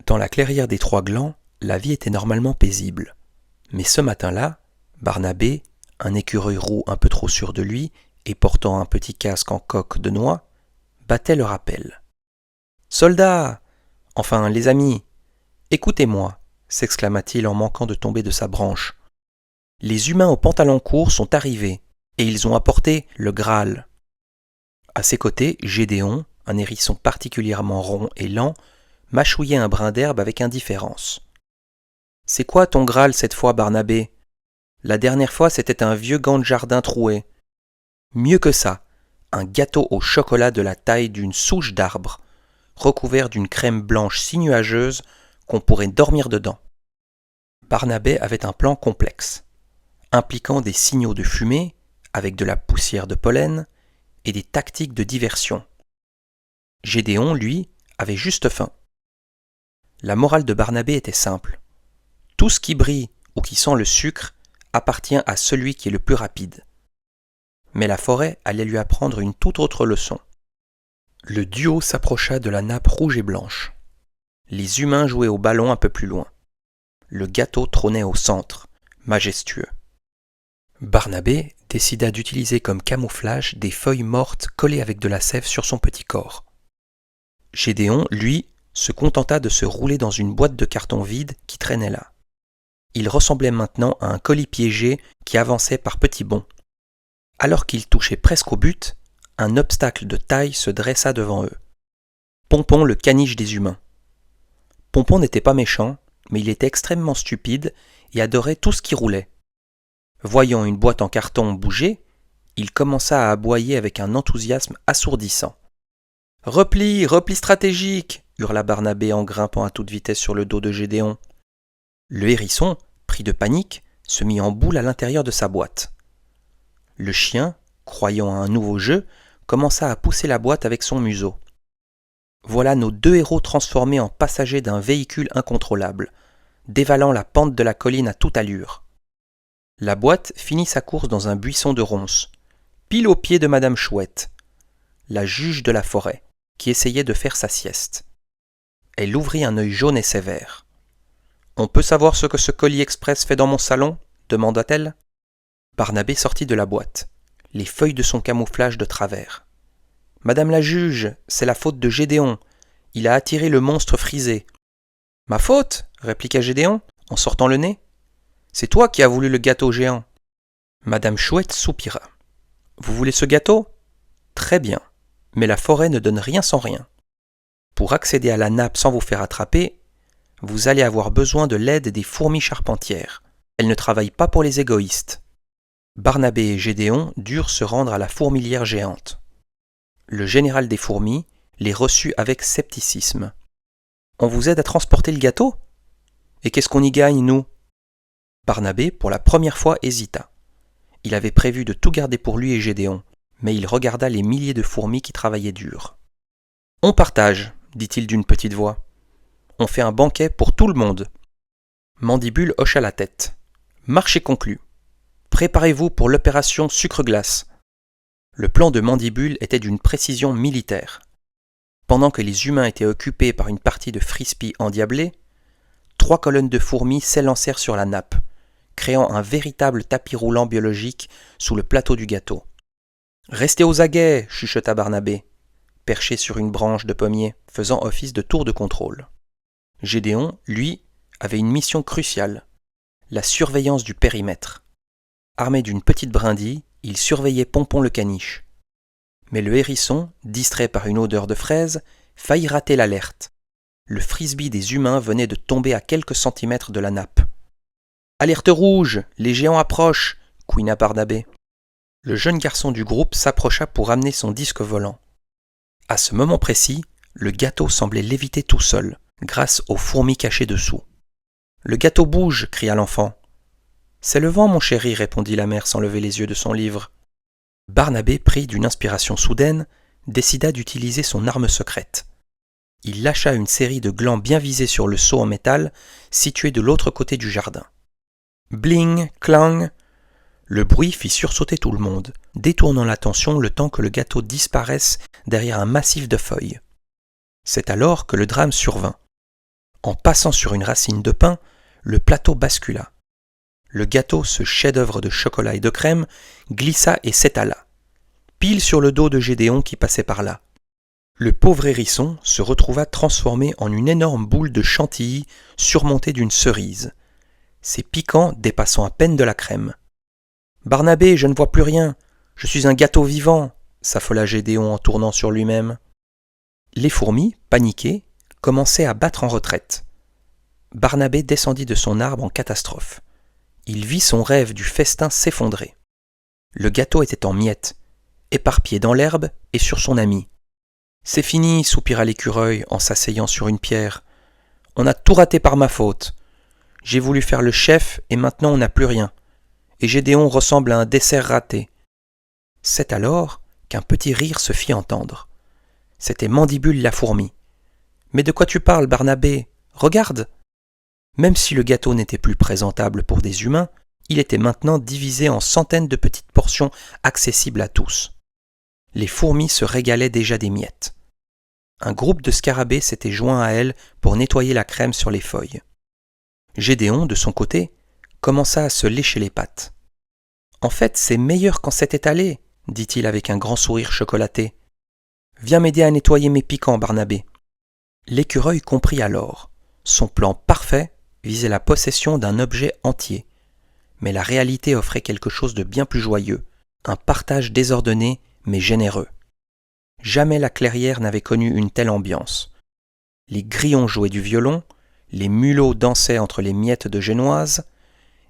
Dans la clairière des Trois Glands, la vie était normalement paisible. Mais ce matin-là, Barnabé, un écureuil roux un peu trop sûr de lui et portant un petit casque en coque de noix, battait le rappel. « Soldats! Enfin, les amis! Écoutez-moi !» s'exclama-t-il en manquant de tomber de sa branche. « Les humains aux pantalons courts sont arrivés, et ils ont apporté le Graal. » À ses côtés, Gédéon, un hérisson particulièrement rond et lent, mâchouillait un brin d'herbe avec indifférence. « C'est quoi ton Graal cette fois, Barnabé ? La dernière fois, c'était un vieux gant de jardin troué. Mieux que ça, un gâteau au chocolat de la taille d'une souche d'arbre, recouvert d'une crème blanche si nuageuse qu'on pourrait dormir dedans. » Barnabé avait un plan complexe, impliquant des signaux de fumée, avec de la poussière de pollen, et des tactiques de diversion. Gédéon, lui, avait juste faim. La morale de Barnabé était simple. Tout ce qui brille ou qui sent le sucre appartient à celui qui est le plus rapide. Mais la forêt allait lui apprendre une toute autre leçon. Le duo s'approcha de la nappe rouge et blanche. Les humains jouaient au ballon un peu plus loin. Le gâteau trônait au centre, majestueux. Barnabé décida d'utiliser comme camouflage des feuilles mortes collées avec de la sève sur son petit corps. Gédéon, lui, se contenta de se rouler dans une boîte de carton vide qui traînait là. Il ressemblait maintenant à un colis piégé qui avançait par petits bonds. Alors qu'il touchait presque au but, un obstacle de taille se dressa devant eux. Pompon, le caniche des humains. Pompon n'était pas méchant, mais il était extrêmement stupide et adorait tout ce qui roulait. Voyant une boîte en carton bouger, il commença à aboyer avec un enthousiasme assourdissant. « Repli, repli stratégique !» hurla Barnabé en grimpant à toute vitesse sur le dos de Gédéon. Le hérisson, pris de panique, se mit en boule à l'intérieur de sa boîte. Le chien, croyant à un nouveau jeu, commença à pousser la boîte avec son museau. Voilà nos deux héros transformés en passagers d'un véhicule incontrôlable, dévalant la pente de la colline à toute allure. La boîte finit sa course dans un buisson de ronces, pile au pied de Madame Chouette, la juge de la forêt, qui essayait de faire sa sieste. Elle ouvrit un œil jaune et sévère. « On peut savoir ce que ce colis express fait dans mon salon ?» demanda-t-elle. Barnabé sortit de la boîte, les feuilles de son camouflage de travers. « Madame la juge, c'est la faute de Gédéon. Il a attiré le monstre frisé. »« Ma faute ?» répliqua Gédéon, en sortant le nez. « C'est toi qui as voulu le gâteau géant. » Madame Chouette soupira. « Vous voulez ce gâteau ? Très bien, mais la forêt ne donne rien sans rien. Pour accéder à la nappe sans vous faire attraper, vous allez avoir besoin de l'aide des fourmis charpentières. Elles ne travaillent pas pour les égoïstes. » Barnabé et Gédéon durent se rendre à la fourmilière géante. Le général des fourmis les reçut avec scepticisme. « On vous aide à transporter le gâteau ? Et qu'est-ce qu'on y gagne, nous ?» Barnabé, pour la première fois, hésita. Il avait prévu de tout garder pour lui et Gédéon, mais il regarda les milliers de fourmis qui travaillaient dur. « On partage, » dit-il d'une petite voix. « On fait un banquet pour tout le monde. » Mandibule hocha la tête. « Marché conclu. Préparez-vous pour l'opération sucre-glace. » Le plan de Mandibule était d'une précision militaire. Pendant que les humains étaient occupés par une partie de frisbee endiablé, 3 colonnes de fourmis s'élancèrent sur la nappe, créant un véritable tapis roulant biologique sous le plateau du gâteau. « Restez aux aguets !» chuchota Barnabé, perché sur une branche de pommier, faisant office de tour de contrôle. Gédéon, lui, avait une mission cruciale, la surveillance du périmètre. Armé d'une petite brindille, il surveillait Pompon le caniche. Mais le hérisson, distrait par une odeur de fraise, faillit rater l'alerte. Le frisbee des humains venait de tomber à quelques centimètres de la nappe. « Alerte rouge, les géants approchent !» couina Barnabé. Le jeune garçon du groupe s'approcha pour amener son disque volant. À ce moment précis, le gâteau semblait léviter tout seul, grâce aux fourmis cachées dessous. « Le gâteau bouge !» cria l'enfant. « C'est le vent, mon chéri !» répondit la mère sans lever les yeux de son livre. Barnabé, pris d'une inspiration soudaine, décida d'utiliser son arme secrète. Il lâcha une série de glands bien visés sur le seau en métal situé de l'autre côté du jardin. Bling, clang. Le bruit fit sursauter tout le monde, détournant l'attention le temps que le gâteau disparaisse derrière un massif de feuilles. C'est alors que le drame survint. En passant sur une racine de pin, le plateau bascula. Le gâteau, ce chef-d'œuvre de chocolat et de crème, glissa et s'étala, pile sur le dos de Gédéon qui passait par là. Le pauvre hérisson se retrouva transformé en une énorme boule de chantilly surmontée d'une cerise, ses piquants dépassant à peine de la crème. « Barnabé, je ne vois plus rien, je suis un gâteau vivant !» s'affola Gédéon en tournant sur lui-même. Les fourmis, paniquées, commençaient à battre en retraite. Barnabé descendit de son arbre en catastrophe. Il vit son rêve du festin s'effondrer. Le gâteau était en miettes, éparpillé dans l'herbe et sur son ami. « C'est fini, soupira l'écureuil en s'asseyant sur une pierre. On a tout raté par ma faute. J'ai voulu faire le chef et maintenant on n'a plus rien. Et Gédéon ressemble à un dessert raté. » C'est alors qu'un petit rire se fit entendre. C'était Mandibule la fourmi. « Mais de quoi tu parles, Barnabé ? Regarde !» Même si le gâteau n'était plus présentable pour des humains, il était maintenant divisé en centaines de petites portions accessibles à tous. Les fourmis se régalaient déjà des miettes. Un groupe de scarabées s'était joint à elles pour nettoyer la crème sur les feuilles. Gédéon, de son côté, commença à se lécher les pattes. « En fait, c'est meilleur qu'en cet étalé, » dit-il avec un grand sourire chocolaté. « Viens m'aider à nettoyer mes piquants, Barnabé. » L'écureuil comprit alors. Son plan parfait visait la possession d'un objet entier. Mais la réalité offrait quelque chose de bien plus joyeux, un partage désordonné mais généreux. Jamais la clairière n'avait connu une telle ambiance. Les grillons jouaient du violon, les mulots dansaient entre les miettes de génoise,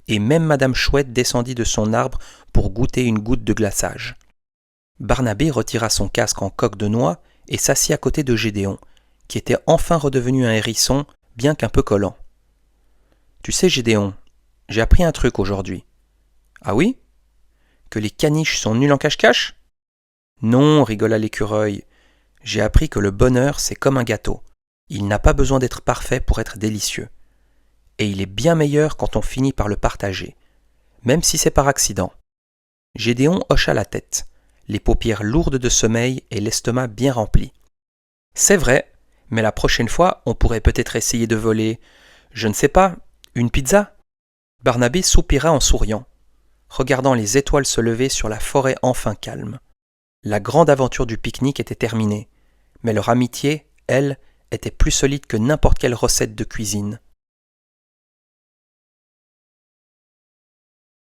et même Madame Chouette descendit de son arbre pour goûter une goutte de glaçage. Barnabé retira son casque en coque de noix et s'assit à côté de Gédéon, qui était enfin redevenu un hérisson, bien qu'un peu collant. « Tu sais, Gédéon, j'ai appris un truc aujourd'hui. »« Ah oui ? Que les caniches sont nuls en cache-cache ?»« Non, rigola l'écureuil. J'ai appris que le bonheur, c'est comme un gâteau. Il n'a pas besoin d'être parfait pour être délicieux. Et il est bien meilleur quand on finit par le partager, même si c'est par accident. » Gédéon hocha la tête, les paupières lourdes de sommeil et l'estomac bien rempli. « C'est vrai, mais la prochaine fois, on pourrait peut-être essayer de voler, je ne sais pas, une pizza ?» Barnabé soupira en souriant, regardant les étoiles se lever sur la forêt enfin calme. La grande aventure du pique-nique était terminée, mais leur amitié, elle, était plus solide que n'importe quelle recette de cuisine.